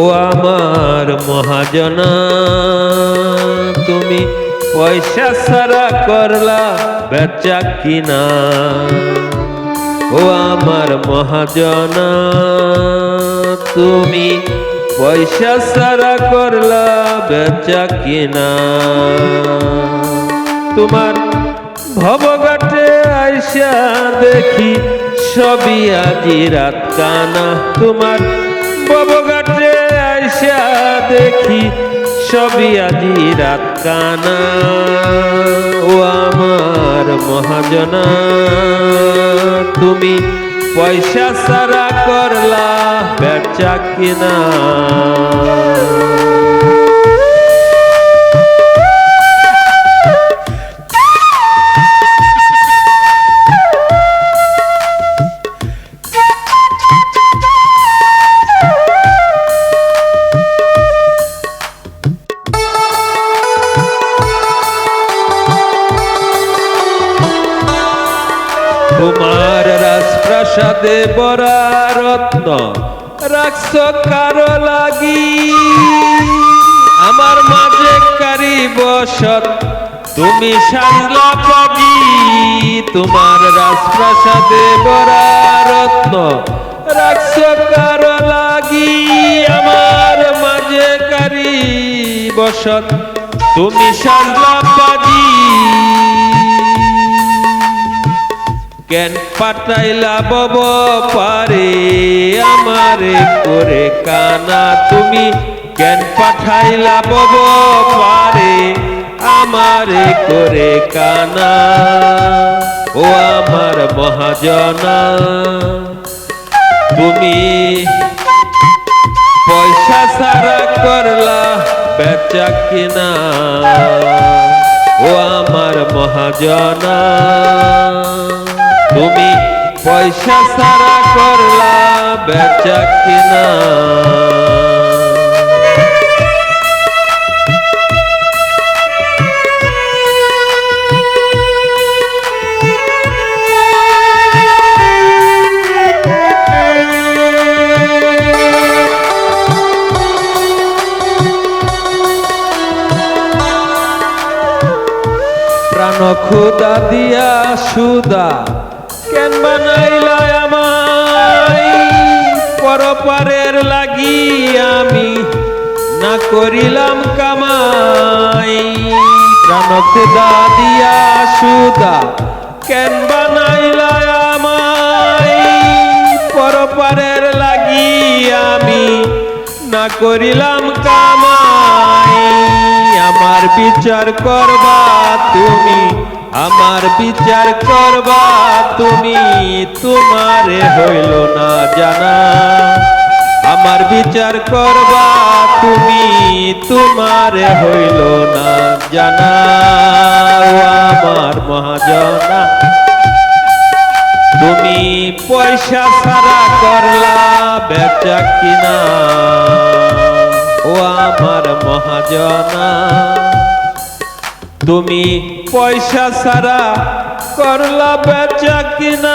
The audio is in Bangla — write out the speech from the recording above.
ও আমার মহাজনা তুমি পয়সা ছাড়া করলা বেচা কিনা। ও আমার মহাজনা তুমি পয়সা ছাড়া করলা বেচা কিনা। তোমার ভবঘাটে আইসা দেখি সবই আজি রাত কানা। তোমার ভবঘাটে আইসা দেখি সবই আজি রাত কানা। ও আমার মহাজনা তুমি পয়সা ছাড়া করলা বেচা কিনা। তোমার রাজপ্রাসাদে বরা রত্ন রাখছ কারো লাগি। আমার মাঝে কারি বসত তুমি সাজলা পাগি। তোমার রাজপ্রাসাদে বরা রত্ন রাখছ কারো লাগি। আমার মাঝে কারি বসত তুমি সাজলা পাগি। কেন পাঠাইলা বব পারে আমারে করে কানা। তুমি কেন পাঠাইলা বব পারে আমারে করে কানা। ও আমার মহাজনা তুমি পয়সা ছাড়া করলা বেচা কিনা। ও আমার মহাজনা তুমি পয়সা ছাড়া করলা বেচা কিনা। প্রাণ খুদা দিয়া সুদা কেন বানাইলা আমায়। পরপারের লাগি আমি না করিলাম কামাই। প্রাণ খুদা দিয়া সুদা কেন বানাইলা আমায়। পরপারের লাগি আমি না করিলাম কামাই। আমার বিচার করবা তুমি আমার বিচার করবা তুমি তোমারে হইল না জানা। আমার বিচার করবা তুমি তোমারে হইল না জানা। ও আমার মহাজনা তুমি পয়সা ছাড়া করলা বেচা কিনা। ও আমার মহাজনা তুমি পয়সা ছাড়া করলা বেচা কিনা।